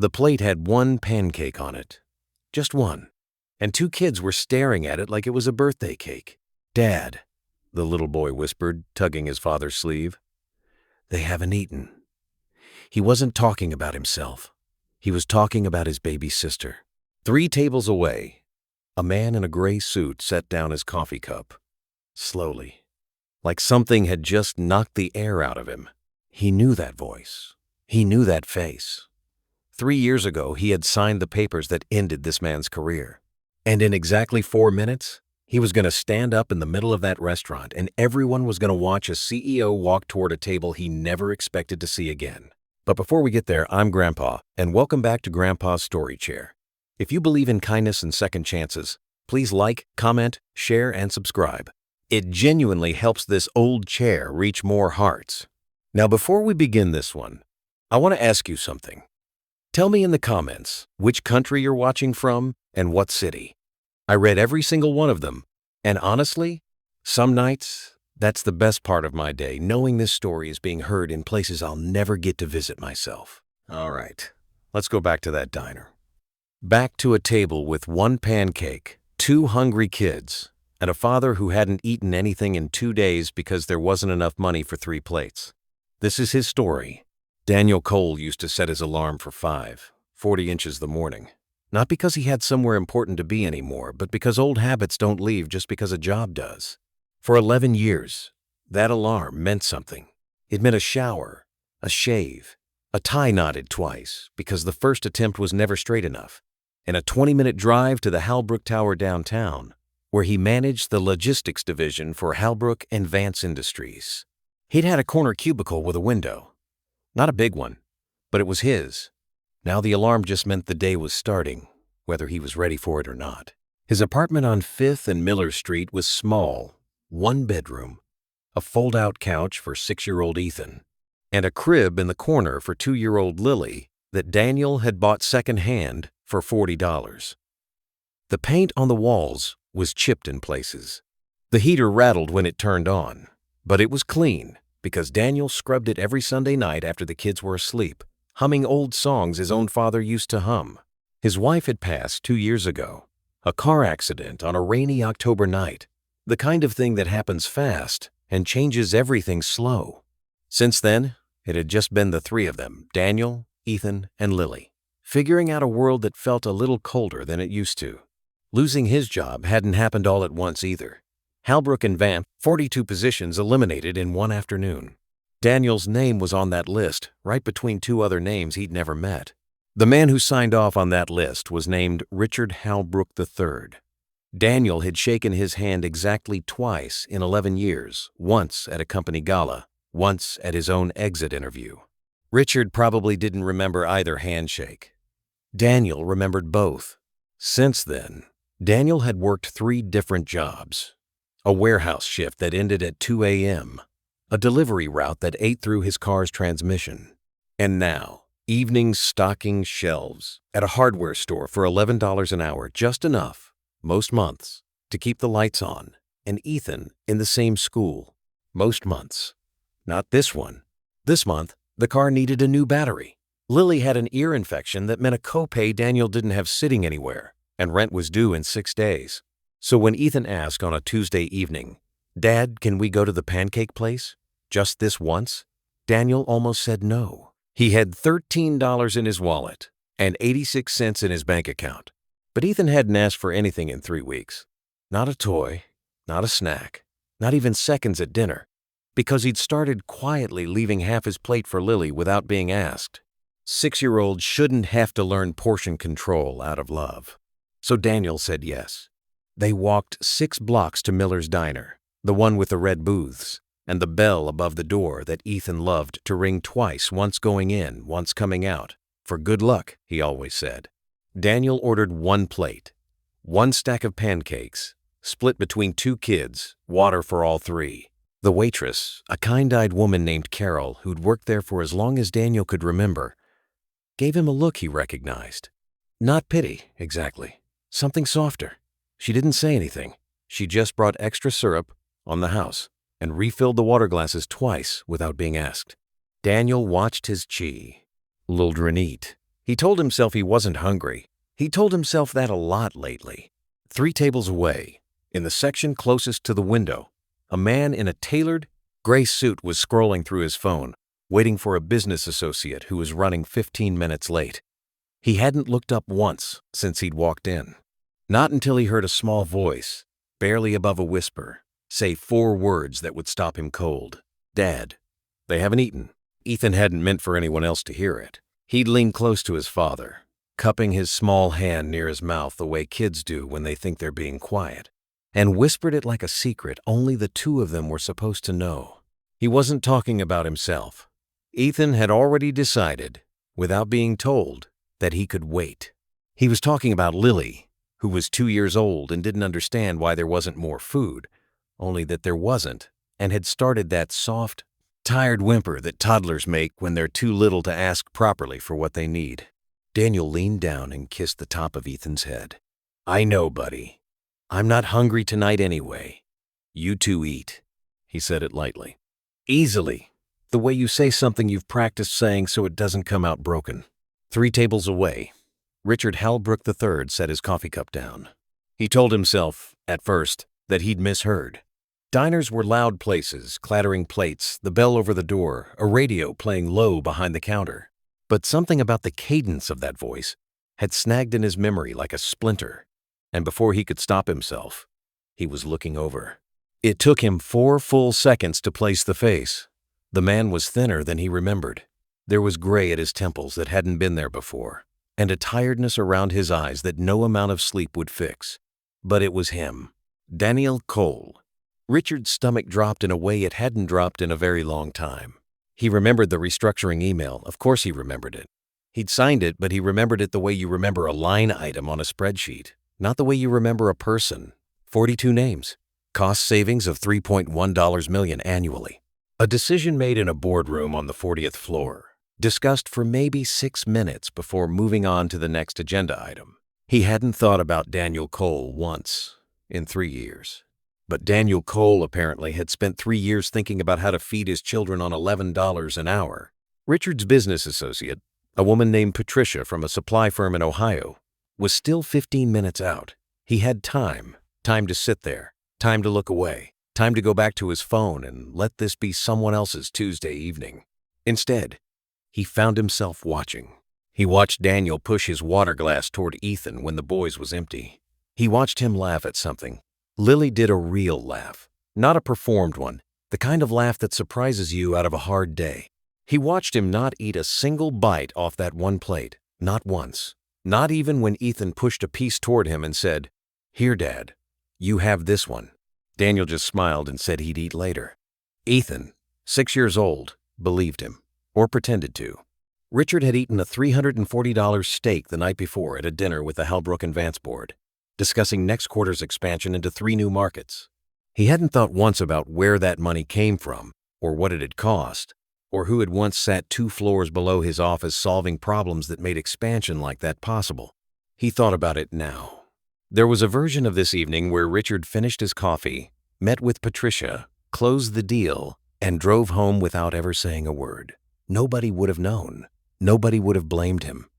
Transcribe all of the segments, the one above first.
The plate had one pancake on it. Just one. And two kids were staring at it like it was a birthday cake. "Dad," the little boy whispered, tugging his father's sleeve. "They haven't eaten." He wasn't talking about himself. He was talking about his baby sister. 3 tables away, a man in a gray suit set down his coffee cup. Slowly, like something had just knocked the air out of him. He knew that voice. He knew that face. 3 years ago, he had signed the papers that ended this man's career. And in exactly 4 minutes, he was going to stand up in the middle of that restaurant and everyone was going to watch a CEO walk toward a table he never expected to see again. But before we get there, I'm Grandpa, and welcome back to Grandpa's Story Chair. If you believe in kindness and second chances, please like, comment, share, and subscribe. It genuinely helps this old chair reach more hearts. Now, before we begin this one, I want to ask you something. Tell me in the comments which country you're watching from and what city. I read every single one of them, and honestly, some nights, that's the best part of my day, knowing this story is being heard in places I'll never get to visit myself. All right, let's go back to that diner. Back to a table with 1 pancake, 2 hungry kids, and a father who hadn't eaten anything in 2 days because there wasn't enough money for 3 plates. This is his story. Daniel Cole used to set his alarm for 5:40 inches the morning. Not because he had somewhere important to be anymore, but because old habits don't leave just because a job does. For 11 years, that alarm meant something. It meant a shower, a shave, a tie knotted twice because the first attempt was never straight enough, and a 20-minute drive to the Halbrook Tower downtown, where he managed the logistics division for Halbrook and Vance Industries. He'd had a corner cubicle with a window. Not a big one, but it was his. Now the alarm just meant the day was starting, whether he was ready for it or not. His apartment on 5th and Miller Street was small, 1 bedroom, a fold-out couch for 6-year-old Ethan, and a crib in the corner for 2-year-old Lily that Daniel had bought second-hand for $40. The paint on the walls was chipped in places. The heater rattled when it turned on, but it was clean because Daniel scrubbed it every Sunday night after the kids were asleep, humming old songs his own father used to hum. His wife had passed 2 years ago, a car accident on a rainy October night, the kind of thing that happens fast and changes everything slow. Since then, it had just been the 3 of them, Daniel, Ethan, and Lily, figuring out a world that felt a little colder than it used to. Losing his job hadn't happened all at once either. Halbrook and Vance, 42 positions eliminated in 1 afternoon. Daniel's name was on that list, right between 2 other names he'd never met. The man who signed off on that list was named Richard Halbrook III. Daniel had shaken his hand exactly twice in 11 years, once at a company gala, once at his own exit interview. Richard probably didn't remember either handshake. Daniel remembered both. Since then, Daniel had worked 3 different jobs. A warehouse shift that ended at 2 a.m., a delivery route that ate through his car's transmission, and now, evening stocking shelves at a hardware store for $11 an hour, just enough, most months, to keep the lights on, and Ethan in the same school, most months. Not this one. This month, the car needed a new battery. Lily had an ear infection that meant a copay Daniel didn't have sitting anywhere, and rent was due in 6 days. So when Ethan asked on a Tuesday evening, "Dad, can we go to the pancake place? Just this once?" Daniel almost said no. He had $13 in his wallet and 86 cents in his bank account. But Ethan hadn't asked for anything in 3 weeks. Not a toy, not a snack, not even seconds at dinner, because he'd started quietly leaving half his plate for Lily without being asked. 6-year-olds shouldn't have to learn portion control out of love. So Daniel said yes. They walked 6 blocks to Miller's Diner, the one with the red booths, and the bell above the door that Ethan loved to ring twice, once going in, once coming out. For good luck, he always said. Daniel ordered 1 plate, 1 stack of pancakes, split between 2 kids, water for all 3. The waitress, a kind-eyed woman named Carol, who'd worked there for as long as Daniel could remember, gave him a look he recognized. Not pity, exactly. Something softer. She didn't say anything. She just brought extra syrup on the house and refilled the water glasses twice without being asked. Daniel watched his chi, Luldren eat, He told himself he wasn't hungry. He told himself that a lot lately. 3 tables away, in the section closest to the window, a man in a tailored, gray suit was scrolling through his phone, waiting for a business associate who was running 15 minutes late. He hadn't looked up once since he'd walked in. Not until he heard a small voice, barely above a whisper, say 4 words that would stop him cold. "Dad, they haven't eaten." Ethan hadn't meant for anyone else to hear it. He'd leaned close to his father, cupping his small hand near his mouth the way kids do when they think they're being quiet, and whispered it like a secret only the 2 of them were supposed to know. He wasn't talking about himself. Ethan had already decided, without being told, that he could wait. He was talking about Lily, who was 2 years old and didn't understand why there wasn't more food, only that there wasn't, and had started that soft, tired whimper that toddlers make when they're too little to ask properly for what they need. Daniel leaned down and kissed the top of Ethan's head. "I know, buddy. I'm not hungry tonight anyway. You 2 eat," he said it lightly. Easily, the way you say something you've practiced saying so it doesn't come out broken. 3 tables away, Richard Halbrook III set his coffee cup down. He told himself, at first, that he'd misheard. Diners were loud places, clattering plates, the bell over the door, a radio playing low behind the counter. But something about the cadence of that voice had snagged in his memory like a splinter, and before he could stop himself, he was looking over. It took him 4 full seconds to place the face. The man was thinner than he remembered. There was gray at his temples that hadn't been there before, and a tiredness around his eyes that no amount of sleep would fix. But it was him, Daniel Cole. Richard's stomach dropped in a way it hadn't dropped in a very long time. He remembered the restructuring email. Of course he remembered it. He'd signed it, but he remembered it the way you remember a line item on a spreadsheet, not the way you remember a person. 42 names. Cost savings of $3.1 million annually. A decision made in a boardroom on the 40th floor, discussed for maybe 6 minutes before moving on to the next agenda item. He hadn't thought about Daniel Cole once in 3 years. But Daniel Cole apparently had spent 3 years thinking about how to feed his children on $11 an hour. Richard's business associate, a woman named Patricia from a supply firm in Ohio, was still 15 minutes out. He had time to sit there, time to look away, time to go back to his phone and let this be someone else's Tuesday evening. Instead, he found himself watching. He watched Daniel push his water glass toward Ethan when the boy's was empty. He watched him laugh at something. Lily did a real laugh, not a performed one, the kind of laugh that surprises you out of a hard day. He watched him not eat a single bite off that one plate, not once, not even when Ethan pushed a piece toward him and said, "Here, Dad, you have this one." Daniel just smiled and said he'd eat later. Ethan, 6 years old, believed him, or pretended to. Richard had eaten a $340 steak the night before at a dinner with the Halbrook and Vance board, discussing next quarter's expansion into 3 new markets. He hadn't thought once about where that money came from, or what it had cost, or who had once sat 2 floors below his office solving problems that made expansion like that possible. He thought about it now. There was a version of this evening where Richard finished his coffee, met with Patricia, closed the deal, and drove home without ever saying a word. Nobody would have known. Nobody would have blamed him.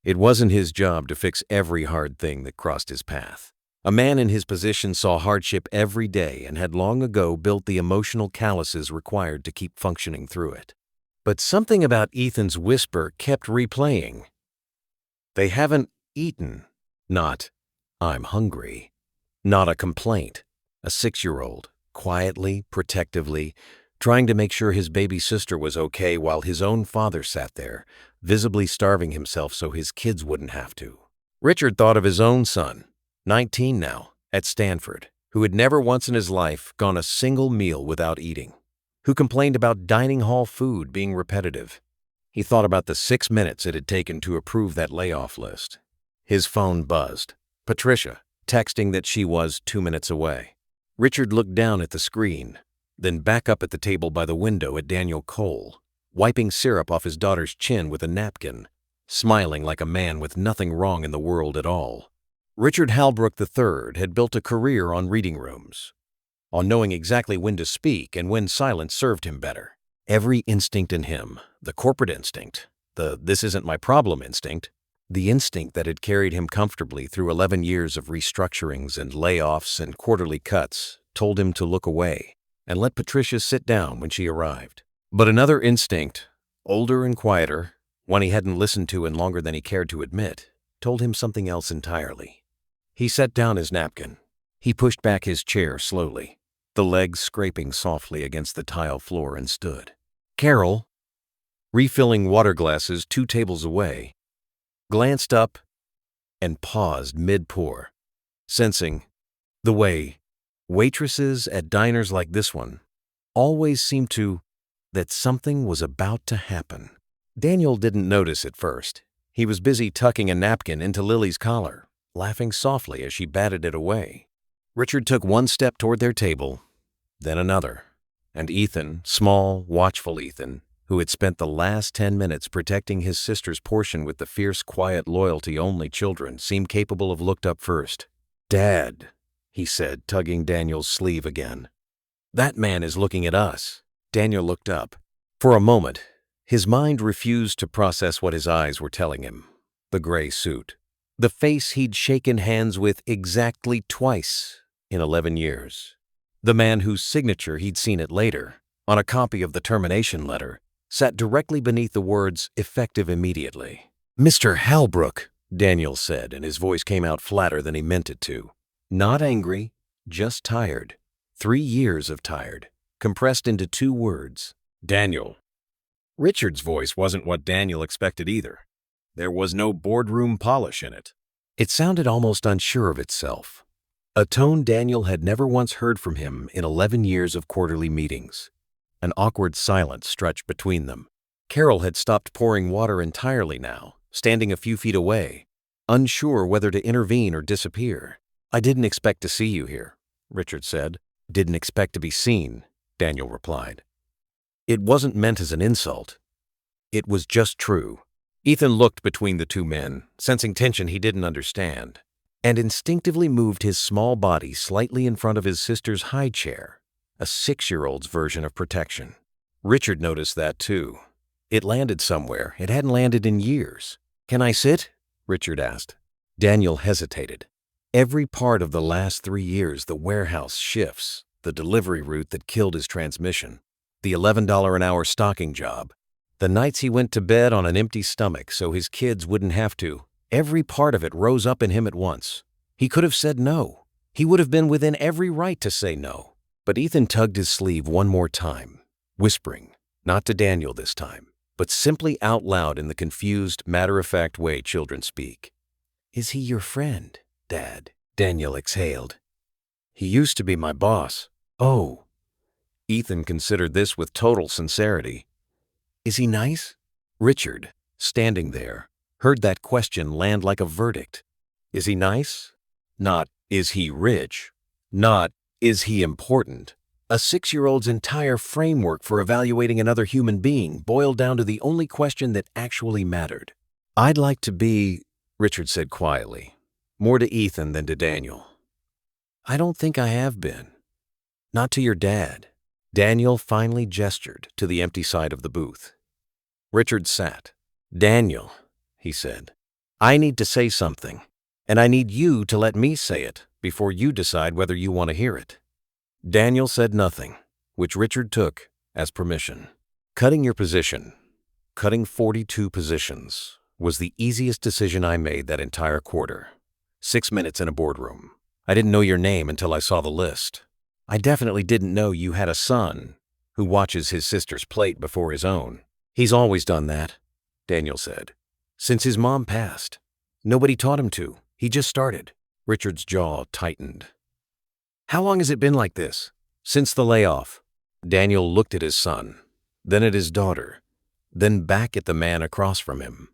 It wasn't his job to fix every hard thing that crossed his path. A man in his position saw hardship every day and had long ago built the emotional calluses required to keep functioning through it. But something about Ethan's whisper kept replaying. They haven't eaten. Not, "I'm hungry." Not a complaint. A 6-year-old, quietly, protectively, trying to make sure his baby sister was okay while his own father sat there, visibly starving himself so his kids wouldn't have to. Richard thought of his own son, 19 now, at Stanford, who had never once in his life gone a single meal without eating, who complained about dining hall food being repetitive. He thought about the 6 minutes it had taken to approve that layoff list. His phone buzzed. Patricia, texting that she was 2 minutes away. Richard looked down at the screen, then back up at the table by the window at Daniel Cole, wiping syrup off his daughter's chin with a napkin, smiling like a man with nothing wrong in the world at all. Richard Halbrook III had built a career on reading rooms, on knowing exactly when to speak and when silence served him better. Every instinct in him, the corporate instinct, the "this isn't my problem" instinct, The instinct that had carried him comfortably through 11 years of restructurings and layoffs and quarterly cuts told him to look away and let Patricia sit down when she arrived. But another instinct, older and quieter, one he hadn't listened to in longer than he cared to admit, told him something else entirely. He set down his napkin. He pushed back his chair slowly, the legs scraping softly against the tile floor, and stood. Carol, refilling water glasses 2 tables away, glanced up and paused mid-pour, sensing the way waitresses at diners like this one always seem to, that something was about to happen. Daniel didn't notice at first. He was busy tucking a napkin into Lily's collar, laughing softly as she batted it away. Richard took one step toward their table, then another, and Ethan, small, watchful Ethan, who had spent the last 10 minutes protecting his sister's portion with the fierce, quiet loyalty only children seem capable of, looked up first. "Dad," he said, tugging Daniel's sleeve again. "That man is looking at us." Daniel looked up. For a moment, his mind refused to process what his eyes were telling him. The gray suit. The face he'd shaken hands with exactly twice in 11 years. The man whose signature he'd seen it later, on a copy of the termination letter, sat directly beneath the words, "effective immediately." "Mr. Halbrook," Daniel said, and his voice came out flatter than he meant it to. Not angry, just tired. 3 years of tired, compressed into 2 words. "Daniel." Richard's voice wasn't what Daniel expected either. There was no boardroom polish in it. It sounded almost unsure of itself. A tone Daniel had never once heard from him in 11 years of quarterly meetings. An awkward silence stretched between them. Carol had stopped pouring water entirely now, standing a few feet away, unsure whether to intervene or disappear. "I didn't expect to see you here," Richard said. "Didn't expect to be seen," Daniel replied. It wasn't meant as an insult. It was just true. Ethan looked between the 2 men, sensing tension he didn't understand, and instinctively moved his small body slightly in front of his sister's high chair, a 6-year-old's version of protection. Richard noticed that too. It landed somewhere. It hadn't landed in years. "Can I sit?" Richard asked. Daniel hesitated. Every part of the last 3 years, the warehouse shifts, the delivery route that killed his transmission, the $11 an hour stocking job, the nights he went to bed on an empty stomach so his kids wouldn't have to, every part of it rose up in him at once. He could have said no. He would have been within every right to say no. But Ethan tugged his sleeve one more time, whispering, not to Daniel this time, but simply out loud in the confused, matter-of-fact way children speak. "Is he your friend, Dad?" Daniel exhaled. "He used to be my boss." "Oh." Ethan considered this with total sincerity. "Is he nice?" Richard, standing there, heard that question land like a verdict. Is he nice? Not, is he rich? Not, is he important? A 6-year-old's entire framework for evaluating another human being boiled down to the only question that actually mattered. "I'd like to be," Richard said quietly, more to Ethan than to Daniel. "I don't think I have been. Not to your dad." Daniel finally gestured to the empty side of the booth. Richard sat. "Daniel," he said, "I need to say something, and I need you to let me say it before you decide whether you want to hear it." Daniel said nothing, which Richard took as permission. "Cutting your position, cutting 42 positions, was the easiest decision I made that entire quarter. 6 minutes in a boardroom. I didn't know your name until I saw the list. I definitely didn't know you had a son who watches his sister's plate before his own." "He's always done that," Daniel said. "Since his mom passed. Nobody taught him to. He just started." Richard's jaw tightened. "How long has it been like this?" "Since the layoff." Daniel looked at his son, then at his daughter, then back at the man across from him.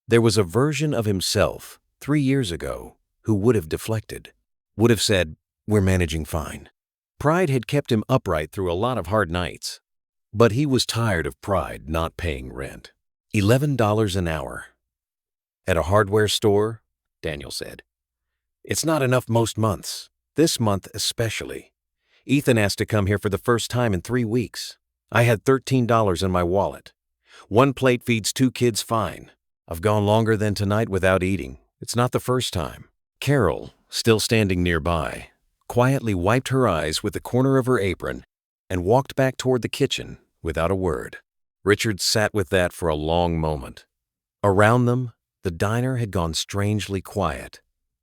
There was a version of himself 3 years ago who would have deflected, would have said, "We're managing fine." Pride had kept him upright through a lot of hard nights, but he was tired of pride not paying rent. $11 an hour. "At a hardware store," Daniel said. "It's not enough most months. This month especially. Ethan asked to come here for the first time in 3 weeks. I had $13 in my wallet. 1 plate feeds 2 kids fine. I've gone longer than tonight without eating. It's not the first time." Carol, still standing nearby, quietly wiped her eyes with the corner of her apron and walked back toward the kitchen without a word. Richard sat with that for a long moment. Around them, the diner had gone strangely quiet.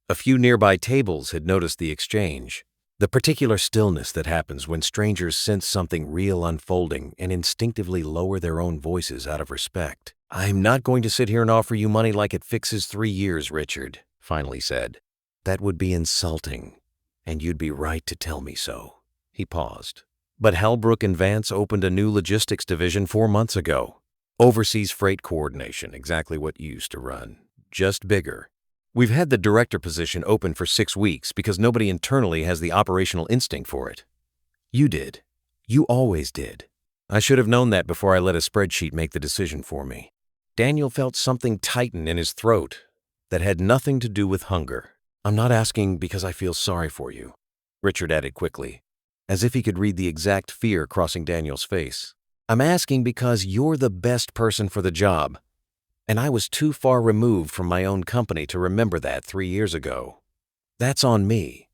A few nearby tables had noticed the exchange, the particular stillness that happens when strangers sense something real unfolding and instinctively lower their own voices out of respect. "I'm not going to sit here and offer you money like it fixes 3 years, Richard," finally said. "That would be insulting, and you'd be right to tell me so." He paused. "But Halbrook and Vance opened a new logistics division 4 months ago. Overseas freight coordination, exactly what you used to run, just bigger. We've had the director position open for 6 weeks because nobody internally has the operational instinct for it. You did. You always did. I should have known that before I let a spreadsheet make the decision for me." Daniel felt something tighten in his throat that had nothing to do with hunger. "I'm not asking because I feel sorry for you," Richard added quickly, as if he could read the exact fear crossing Daniel's face. "I'm asking because you're the best person for the job, and I was too far removed from my own company to remember that 3 years ago. That's on me,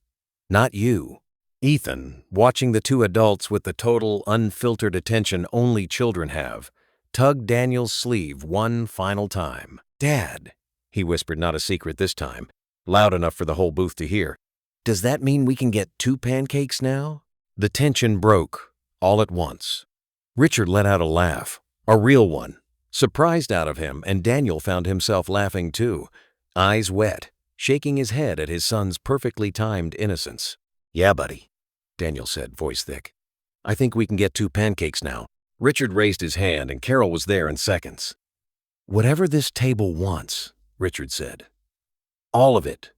not you." Ethan, watching the two adults with the total, unfiltered attention only children have, tugged Daniel's sleeve one final time. "Dad," he whispered, not a secret this time, loud enough for the whole booth to hear, "does that mean we can get 2 pancakes now?" The tension broke, all at once. Richard let out a laugh, a real one, surprised out of him, and Daniel found himself laughing too, eyes wet, shaking his head at his son's perfectly timed innocence. "Yeah, buddy," Daniel said, voice thick. "I think we can get 2 pancakes now." Richard raised his hand, and Carol was there in seconds. "Whatever this table wants," Richard said. "All of it.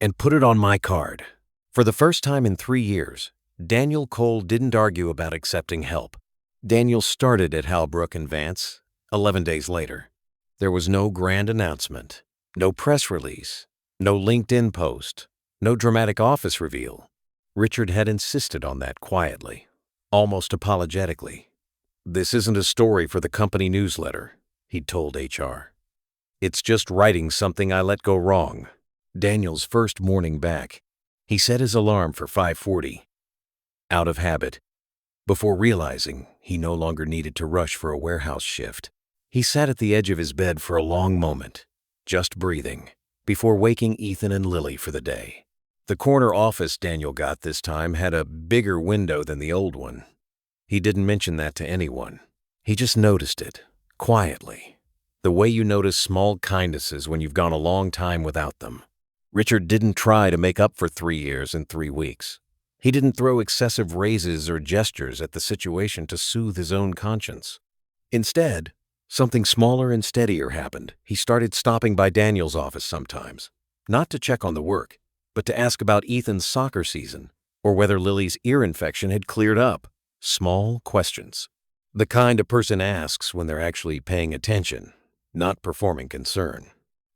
And put it on my card." For the first time in 3 years, Daniel Cole didn't argue about accepting help. Daniel started at Halbrook and Vance 11 days later. There was no grand announcement, no press release, no LinkedIn post, no dramatic office reveal. Richard had insisted on that quietly, almost apologetically. "This isn't a story for the company newsletter," he'd told HR. "It's just writing something I let go wrong." Daniel's first morning back, he set his alarm for 5:40. Out of habit, before realizing he no longer needed to rush for a warehouse shift. He sat at the edge of his bed for a long moment, just breathing, before waking Ethan and Lily for the day. The corner office Daniel got this time had a bigger window than the old one. He didn't mention that to anyone. He just noticed it, quietly, the way you notice small kindnesses when you've gone a long time without them. Richard didn't try to make up for 3 years in 3 weeks. He didn't throw excessive raises or gestures at the situation to soothe his own conscience. Instead, something smaller and steadier happened. He started stopping by Daniel's office sometimes, not to check on the work, but to ask about Ethan's soccer season or whether Lily's ear infection had cleared up. Small questions. The kind a person asks when they're actually paying attention, not performing concern.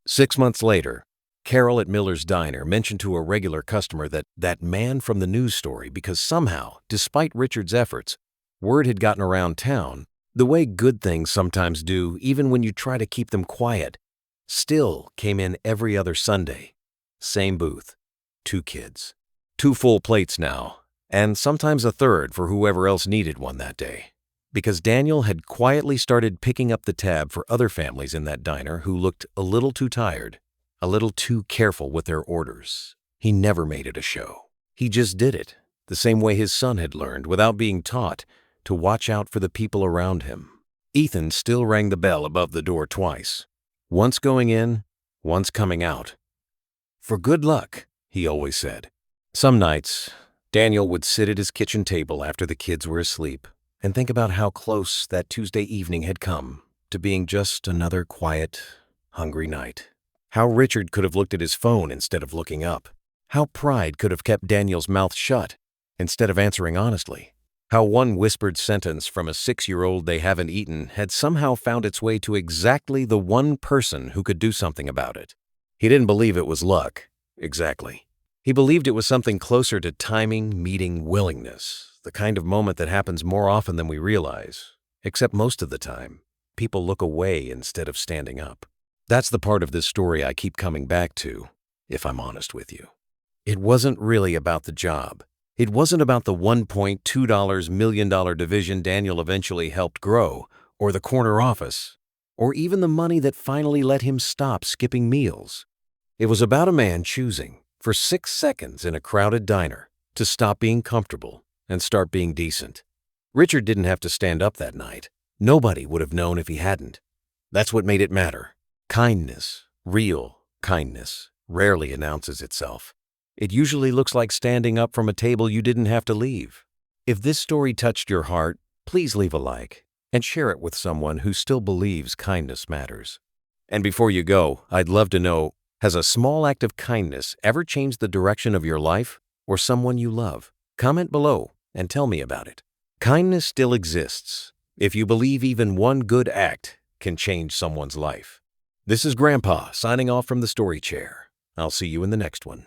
6 months later, Carol at Miller's Diner mentioned to a regular customer that man from the news story because somehow, despite Richard's efforts, word had gotten around town, the way good things sometimes do even when you try to keep them quiet, still came in every other Sunday. Same booth. 2 kids. 2 full plates now, and sometimes a third for whoever else needed one that day. Because Daniel had quietly started picking up the tab for other families in that diner who looked a little too tired, a little too careful with their orders. He never made it a show. He just did it, the same way his son had learned, without being taught, to watch out for the people around him. Ethan still rang the bell above the door twice, once going in, once coming out. "For good luck," he always said. Some nights, Daniel would sit at his kitchen table after the kids were asleep and think about how close that Tuesday evening had come to being just another quiet, hungry night. How Richard could have looked at his phone instead of looking up. How pride could have kept Daniel's mouth shut instead of answering honestly. How one whispered sentence from a 6-year-old they haven't eaten had somehow found its way to exactly the one person who could do something about it. He didn't believe it was luck, exactly. He believed it was something closer to timing, meeting, willingness, the kind of moment that happens more often than we realize, except most of the time, people look away instead of standing up. That's the part of this story I keep coming back to, if I'm honest with you. It wasn't really about the job. It wasn't about the $1.2 million division Daniel eventually helped grow, or the corner office, or even the money that finally let him stop skipping meals. It was about a man choosing, for 6 seconds in a crowded diner, to stop being comfortable and start being decent. Richard didn't have to stand up that night. Nobody would have known if he hadn't. That's what made it matter. Kindness, real kindness, rarely announces itself. It usually looks like standing up from a table you didn't have to leave. If this story touched your heart, please leave a like and share it with someone who still believes kindness matters. And before you go, I'd love to know, has a small act of kindness ever changed the direction of your life or someone you love? Comment below and tell me about it. Kindness still exists if you believe even one good act can change someone's life. This is Grandpa signing off from the story chair. I'll see you in the next one.